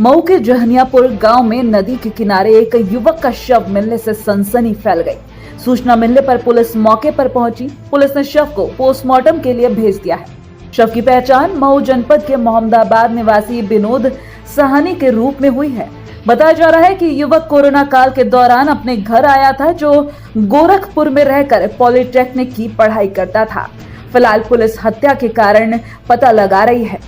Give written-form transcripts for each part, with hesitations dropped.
मऊ के जहनियापुर गांव में नदी के किनारे एक युवक का शव मिलने से सनसनी फैल गई। सूचना मिलने पर पुलिस मौके पर पहुंची। पुलिस ने शव को पोस्टमार्टम के लिए भेज दिया है। शव की पहचान मऊ जनपद के मोहम्मदाबाद निवासी विनोद साहनी के रूप में हुई है। बताया जा रहा है कि युवक कोरोना काल के दौरान अपने घर आया था, जो गोरखपुर में रहकर पॉलिटेक्निक की पढ़ाई करता था। फिलहाल पुलिस हत्या के कारण पता लगा रही है।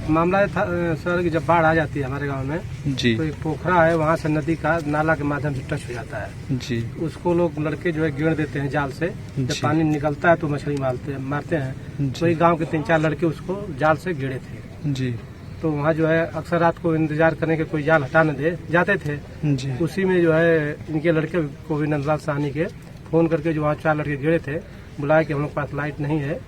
मामला था सर कि जब बाढ़ आ जाती है हमारे गांव में जी, तो एक पोखरा है, वहाँ से नदी का नाला के माध्यम से टच हो जाता है जी, उसको लोग लड़के जो है गेड़ देते हैं जाल से। जब पानी निकलता है तो मछली मारते हैं। तो एक गांव के 3-4 लड़के उसको जाल से गेड़े थे जी, तो वहाँ जो है अक्सर रात को इंतजार करने के कोई जाल हटा न दे जाते थे। जी, उसी में जो है इनके लड़के को भी नंदलाल साहनी के फोन करके जो वहाँ 4 लड़के गेड़े थे, बुलाया कि हम लोग पास लाइट नहीं है,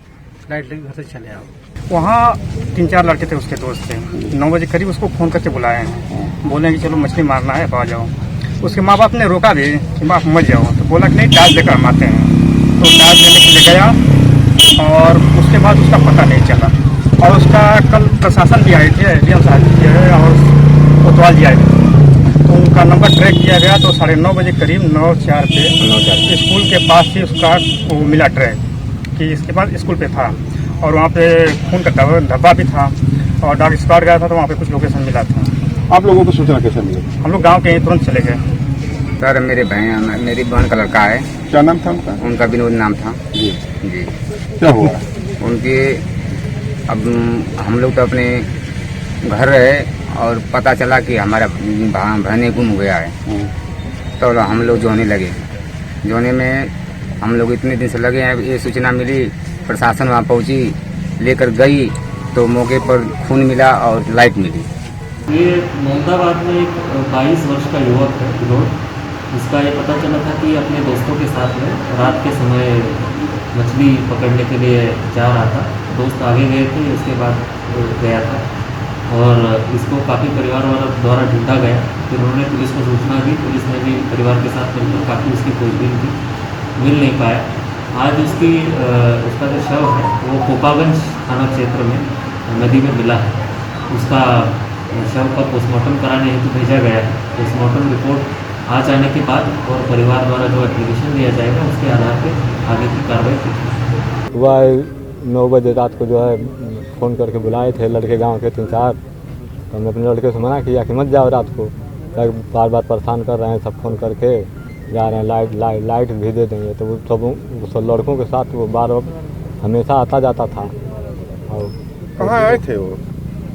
लाइट लेके घर से चले आओ। वहाँ 3-4 लड़के थे, उसके दोस्त थे। 9 बजे करीब उसको फ़ोन करके बुलाए हैं, बोले कि चलो मछली मारना है, आ जाओ। उसके माँ बाप ने रोका भी कि बाप मत जाओ, तो बोला कि नहीं डाल लेकर हम आते हैं। तो डाल लेने के लिए गया और उसके बाद उसका पता नहीं चला। और उसका कल प्रशासन भी आए थे, डीएम साहब भी आए और कोतवाल जी आए थे, तो उनका नंबर ट्रैक किया गया। तो 9:30 बजे करीब 9:04 पे स्कूल के पास ही उसका वो मिला ट्रैक कि इसके पास स्कूल पे था। और वहाँ पे खून का धब्बा भी था और डॉग स्पॉट गया था, तो वहाँ पे कुछ लोकेशन मिला था। आप लोगों को सूचना कैसे मिली? हम लोग गांव के ही तुरंत चले गए। सर मेरी बहन का लड़का है। क्या नाम था उनका? उनका विनोद नाम था। जी जी। क्या हुआ? उनके अब हम लोग तो अपने घर रहे और पता चला कि हमारा बहने गुम गया है, तो हम लोग जोने लगे। जोने में हम लोग इतने दिन से लगे हैं। ये सूचना मिली, प्रशासन वहाँ पहुँची, लेकर गई तो मौके पर खून मिला और लाइट मिली। ये मोहम्मदाबाद में एक 22 वर्ष का युवक है विनोद। इसका ये पता चला था कि अपने दोस्तों के साथ में रात के समय मछली पकड़ने के लिए जा रहा था। दोस्त आगे गए थे, उसके बाद गया था और इसको काफ़ी परिवार वालों द्वारा ढूंढा गया। फिर उन्होंने पुलिस को सूचना दी। पुलिस ने भी परिवार के साथ मिलकर काफ़ी उसकी खोजबीन की, मिल नहीं पाया। आज उसका जो शव है वो कोपागंज थाना क्षेत्र में नदी में मिला है। उसका शव का पोस्टमार्टम कराने हेतु भेजा गया है। पोस्टमार्टम रिपोर्ट आ जाने के बाद और परिवार द्वारा जो एप्लीकेशन दिया जाएगा उसके आधार पर आगे की कार्रवाई की जाएगी। सुबह 9 बजे रात को जो है फ़ोन करके बुलाए थे लड़के गांव के 3-4। तो हमने अपने लड़के से मना किया कि मत जाओ रात को, बार बार परेशान कर रहे हैं, सब फ़ोन करके जा रहे हैं, लाइट भी दे देंगे। तो वो सब लड़कों के साथ वो बार हमेशा आता जाता था। और कहाँ आए थे वो?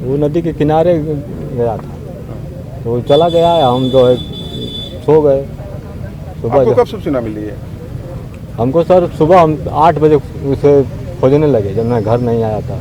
वो नदी के किनारे गया था, तो वो चला गया है। हम जो है सो गए। आपको कब सूचना मिली है? हमको सर सुबह हम 8 बजे उसे खोजने लगे, जब मैं घर नहीं आया था।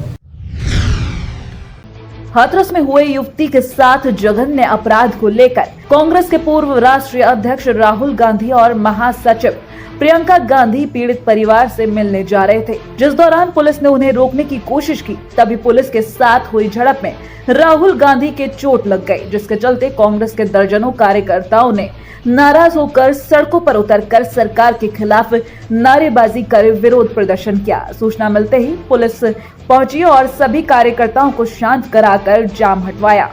हाथरस में हुए युवती के साथ जघन्य अपराध को लेकर कांग्रेस के पूर्व राष्ट्रीय अध्यक्ष राहुल गांधी और महासचिव प्रियंका गांधी पीड़ित परिवार से मिलने जा रहे थे। जिस दौरान पुलिस ने उन्हें रोकने की कोशिश की, तभी पुलिस के साथ हुई झड़प में राहुल गांधी के चोट लग गई, जिसके चलते कांग्रेस के दर्जनों कार्यकर्ताओं ने नाराज होकर सड़कों पर उतरकर सरकार के खिलाफ नारेबाजी कर विरोध प्रदर्शन किया। सूचना मिलते ही पुलिस पहुंची और सभी कार्यकर्ताओं को शांत कराकर जाम हटवाया।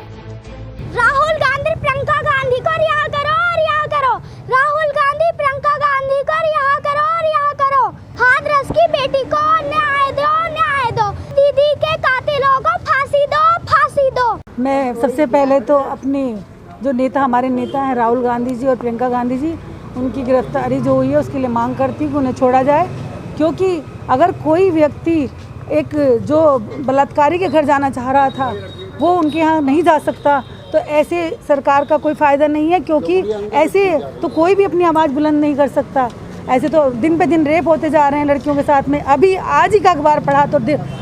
राहुल गांधी प्रियंका गांधी को रिहा करो, रिहा करो। राहुल गांधी प्रियंका गांधी को रिहा करो, रिहा करो। हाथरस की बेटी को न्याय दो, न्याय दो। दीदी के कातिलों को फांसी दो, फांसी दो। मैं सबसे पहले तो अपनी जो नेता, हमारे नेता हैं राहुल गांधी जी और प्रियंका गांधी जी, उनकी गिरफ्तारी जो हुई है उसके लिए मांग करती हूँ कि उन्हें छोड़ा जाए। क्योंकि अगर कोई व्यक्ति एक जो बलात्कारी के घर जाना चाह रहा था वो उनके यहाँ नहीं जा सकता, तो ऐसे सरकार का कोई फ़ायदा नहीं है। क्योंकि ऐसे तो कोई भी अपनी आवाज़ बुलंद नहीं कर सकता। ऐसे तो दिन पे दिन रेप होते जा रहे हैं लड़कियों के साथ में। अभी आज ही का अखबार पढ़ा तो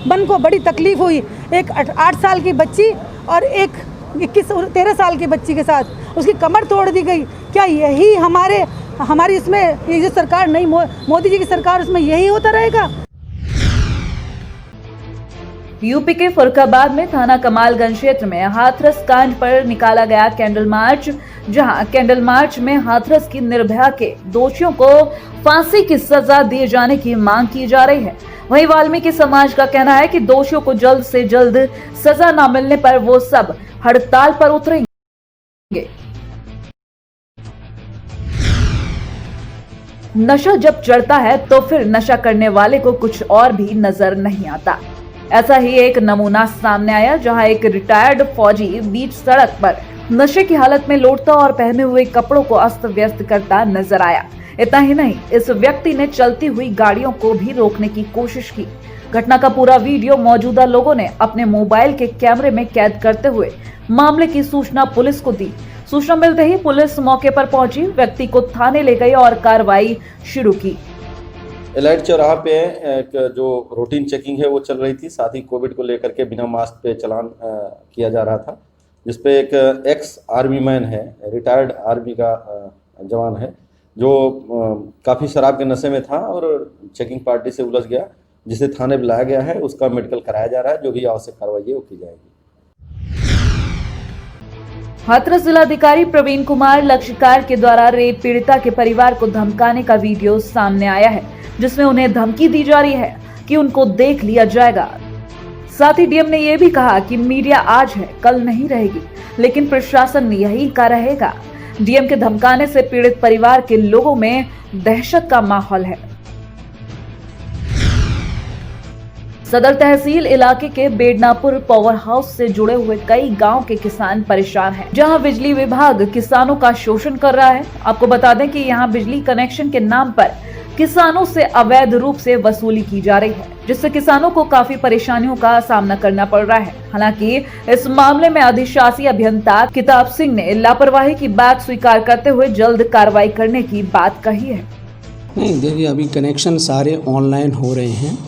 मन को बड़ी तकलीफ़ हुई। एक 8 साल की बच्ची और एक 13 साल की बच्ची के साथ उसकी कमर तोड़ दी गई। क्या यही हमारी इसमें ये जो सरकार नहीं, मोदी जी की सरकार, उसमें यही होता रहेगा? यूपी के फरुखाबाद में थाना कमालगंज क्षेत्र में हाथरस कांड पर निकाला गया कैंडल मार्च, जहां कैंडल मार्च में हाथरस की निर्भया के दोषियों को फांसी की सजा दिए जाने की मांग की जा रही है। वहीं वाल्मीकि समाज का कहना है कि दोषियों को जल्द से जल्द सजा न मिलने पर वो सब हड़ताल पर उतरेंगे। नशा जब चढ़ता है तो फिर नशा करने वाले को कुछ और भी नजर नहीं आता। ऐसा ही एक नमूना सामने आया जहां एक रिटायर्ड फौजी बीच सड़क पर नशे की हालत में लौटता और पहने हुए कपड़ों को अस्त व्यस्त करता नजर आया। इतना ही नहीं, इस व्यक्ति ने चलती हुई गाड़ियों को भी रोकने की कोशिश की। घटना का पूरा वीडियो मौजूदा लोगों ने अपने मोबाइल के कैमरे में कैद करते हुए मामले की सूचना पुलिस को दी। सूचना मिलते ही पुलिस मौके पर पहुंची, व्यक्ति को थाने ले गई और कार्रवाई शुरू की। एलाइट चौराहा पे एक जो रूटीन चेकिंग है वो चल रही थी, साथ ही कोविड को लेकर के बिना मास्क पे चलान किया जा रहा था, जिसपे एक एक्स आर्मी मैन है, रिटायर्ड आर्मी का जवान है, जो काफ़ी शराब के नशे में था और चेकिंग पार्टी से उलझ गया, जिसे थाने बुलाया गया है। उसका मेडिकल कराया जा रहा है, जो भी आवश्यक कार्रवाई है वो की जाएगी। हाथरस जिलाधिकारी प्रवीण कुमार लक्षकार के द्वारा रेप पीड़िता के परिवार को धमकाने का वीडियो सामने आया है, जिसमें उन्हें धमकी दी जा रही है कि उनको देख लिया जाएगा। साथ ही डीएम ने यह भी कहा कि मीडिया आज है कल नहीं रहेगी, लेकिन प्रशासन यही का रहेगा। डीएम के धमकाने से पीड़ित परिवार के लोगों में दहशत का माहौल है। सदर तहसील इलाके के बेडनापुर पावर हाउस से जुड़े हुए कई गांव के किसान परेशान हैं, जहां बिजली विभाग किसानों का शोषण कर रहा है। आपको बता दें कि यहां बिजली कनेक्शन के नाम पर किसानों से अवैध रूप से वसूली की जा रही है, जिससे किसानों को काफी परेशानियों का सामना करना पड़ रहा है। हालांकि इस मामले में अधिशासी अभियंता किताब सिंह ने लापरवाही की बात स्वीकार करते हुए जल्द कार्रवाई करने की बात कही है। नहीं, देखिए अभी कनेक्शन सारे ऑनलाइन हो रहे हैं,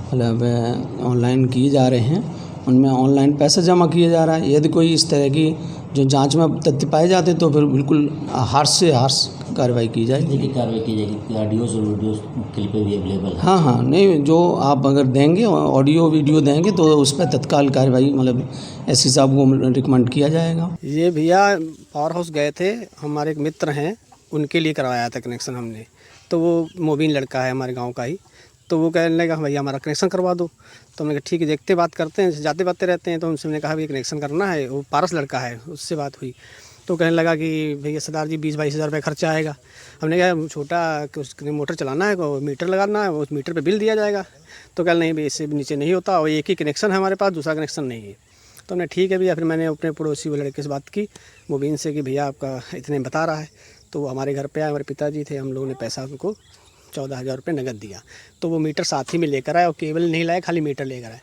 मतलब ऑनलाइन किए जा रहे हैं, उनमें ऑनलाइन पैसा जमा किया जा रहा है। यदि कोई इस तरह की जो जांच में तथ्य पाए जाते तो फिर बिल्कुल हार्श से हार्श कार्रवाई की जाएगी। कार्रवाई की जाएगी। ऑडियोज और वीडियोज क्लिपें भी अवेलेबल है। हाँ, नहीं, जो आप अगर देंगे ऑडियो वीडियो देंगे तो उस पर तत्काल कार्रवाई, मतलब एसपी साहब को रिकमेंड किया जाएगा। ये भैया पावर हाउस गए थे, हमारे एक मित्र हैं, उनके लिए करवाया था कनेक्शन हमने। तो वो मोबिन लड़का है हमारे गाँव का ही, तो वो कहने लगा भैया हमारा कनेक्शन करवा दो। तो हमने कहा ठीक है, देखते बात करते हैं, जाते बातें रहते हैं। तो उनसे मैंने कहा भैया कनेक्शन करना है, वो पारस लड़का है, उससे बात हुई। तो कहने लगा कि भैया सरदार जी 20-22 हज़ार रुपये खर्चा आएगा। हमने कहा छोटा उसके मोटर चलाना है, मीटर लगाना है, उस मीटर पे बिल दिया जाएगा। तो कह नहीं भैया इससे नीचे नहीं होता, और एक ही कनेक्शन है हमारे पास, दूसरा कनेक्शन नहीं है। तो हमने ठीक है भैया। फिर मैंने अपने पड़ोसी वो लड़के से बात की मुबीन से कि भैया आपका इतने बता रहा है। तो वो हमारे घर पर आए, हमारे पिताजी थे, हम लोगों ने पैसा उनको 14,000 रुपये नगद दिया। तो वो मीटर साथ ही में लेकर आए और केबल नहीं लाए, खाली मीटर लेकर आए।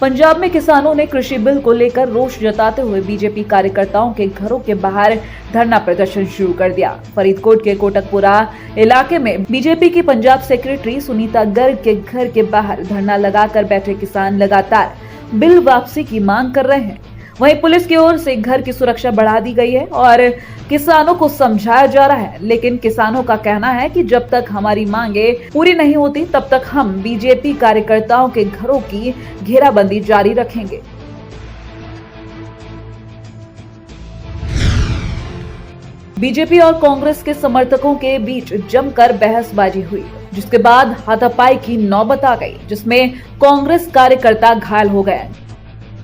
पंजाब में किसानों ने कृषि बिल को लेकर रोष जताते हुए बीजेपी कार्यकर्ताओं के घरों के बाहर धरना प्रदर्शन शुरू कर दिया। फरीदकोट के कोटकपुरा इलाके में बीजेपी की पंजाब सेक्रेटरी सुनीता गर्ग के घर के बाहर धरना लगाकर बैठे किसान लगातार बिल वापसी की मांग कर रहे हैं। वहीं पुलिस की ओर से घर की सुरक्षा बढ़ा दी गई है और किसानों को समझाया जा रहा है, लेकिन किसानों का कहना है कि जब तक हमारी मांगे पूरी नहीं होती तब तक हम बीजेपी कार्यकर्ताओं के घरों की घेराबंदी जारी रखेंगे। बीजेपी और कांग्रेस के समर्थकों के बीच जमकर बहसबाजी हुई, जिसके बाद हाथापाई की नौबत आ गई, जिसमें कांग्रेस कार्यकर्ता घायल हो गए।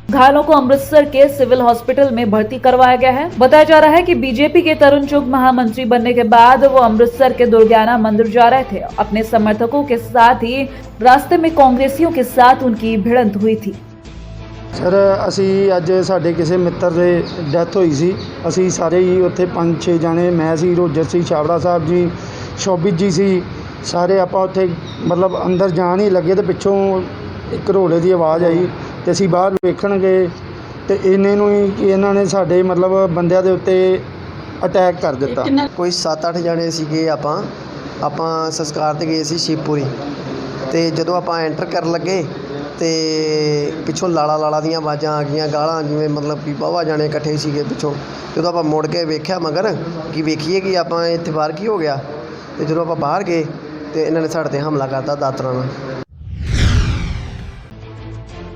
घायलों को अमृतसर के सिविल हॉस्पिटल में भर्ती करवाया गया है। बताया जा रहा है कि बीजेपी के तरुण चुग महामंत्री बनने के बाद वो अमृतसर के दुर्गाना मंदिर जा रहे थे। अपने समर्थकों के साथ ही रास्ते में कांग्रेसियों के साथ उनकी भिड़ंत हुई थी। सर ਅਸੀਂ ਅੱਜ ਸਾਡੇ ਕਿਸੇ ਮਿੱਤਰ ਦੇ ਡੈਥ ਹੋਈ ਸੀ। ਅਸੀਂ ਸਾਰੇ ਹੀ ਉੱਥੇ 5-6 ਜਾਣੇ, ਮੈਂ ਸੀ, ਰੋਜਰ ਸੀ, ਛਾਬੜਾ ਸਾਹਿਬ ਜੀ, ਸ਼ੋਭਿਤ ਜੀ ਸੀ, ਸਾਰੇ ਆਪਾਂ ਉੱਥੇ ਮਤਲਬ ਅੰਦਰ ਜਾਣ ਹੀ ਲੱਗੇ ਤੇ ਪਿੱਛੋਂ ਇੱਕ ਰੋਲੇ ਦੀ ਆਵਾਜ਼ ਆਈ ਤੇ ਅਸੀਂ ਬਾਹਰ ਵੇਖਣ ਗਏ ਤੇ ਇੰਨੇ ਨੂੰ ਹੀ ਕਿ ਇਹਨਾਂ ਨੇ ਸਾਡੇ ਮਤਲਬ ਬੰਦਿਆਂ ਦੇ ਉੱਤੇ ਅਟੈਕ ਕਰ ਦਿੱਤਾ। ਕੋਈ 7-8 ਜਾਣੇ ਸੀਗੇ। ਆਪਾਂ ਸੰਸਕਾਰ ਤੇ ਗਏ ਸੀ ਸ਼ਿਵਪੁਰੀ, ਤੇ ਜਦੋਂ ਆਪਾਂ ਐਂਟਰ ਕਰਨ ਲੱਗੇ ਤੇ ਪਿੱਛੋਂ ਲਾਲਾ ਦੀਆਂ ਆਵਾਜ਼ਾਂ ਆ ਗਈਆਂ, ਗਾਲਾਂ, ਜਿਵੇਂ ਮਤਲਬ ਕਿ ਬਾਵਾ ਜਾਣੇ ਇਕੱਠੇ ਸੀਗੇ ਪਿੱਛੋਂ। ਜਦੋਂ ਆਪਾਂ ਮੁੜ ਕੇ ਵੇਖਿਆ ਮਗਰ ਕਿ ਵੇਖੀਏ ਕਿ ਆਪਾਂ ਇੱਥੇ ਬਾਹਰ ਕੀ ਹੋ ਗਿਆ, ਤੇ ਜਦੋਂ ਆਪਾਂ ਬਾਹਰ ਗਏ ਤੇ ਇਹਨਾਂ ਨੇ ਸਾਡੇ ਤੇ ਹਮਲਾ ਕਰਤਾ ਦਾਤਰਾਂ ਨਾਲ।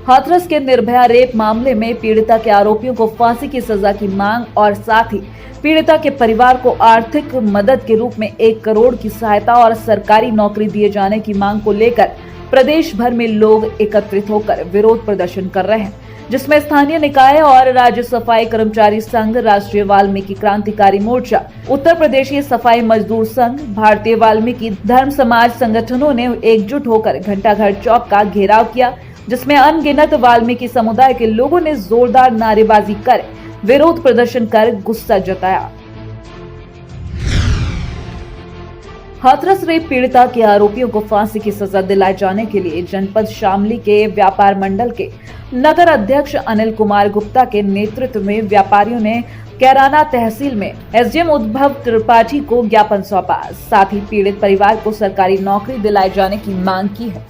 हाथरस के निर्भया रेप मामले में पीड़िता के आरोपियों को फांसी की सजा की मांग और साथ ही पीड़िता के परिवार को आर्थिक मदद के रूप में 1 करोड़ की सहायता और सरकारी नौकरी दिए जाने की मांग को लेकर प्रदेश भर में लोग एकत्रित होकर विरोध प्रदर्शन कर रहे हैं, जिसमें स्थानीय निकाय और राज्य सफाई कर्मचारी संघ, राष्ट्रीय वाल्मीकि क्रांतिकारी मोर्चा, उत्तर प्रदेशीय सफाई मजदूर संघ, भारतीय वाल्मीकि धर्म समाज संगठनों ने एकजुट होकर घंटाघर चौक का घेराव किया, जिसमें अनगिनत वाल्मीकि समुदाय के लोगों ने जोरदार नारेबाजी कर विरोध प्रदर्शन कर गुस्सा जताया। हाथरस रेप पीड़िता के आरोपियों को फांसी की सजा दिलाए जाने के लिए जनपद शामली के व्यापार मंडल के नगर अध्यक्ष अनिल कुमार गुप्ता के नेतृत्व में व्यापारियों ने कैराना तहसील में एसडीएम उद्भव त्रिपाठी को ज्ञापन सौंपा। साथ ही पीड़ित परिवार को सरकारी नौकरी दिलाए जाने की मांग की है।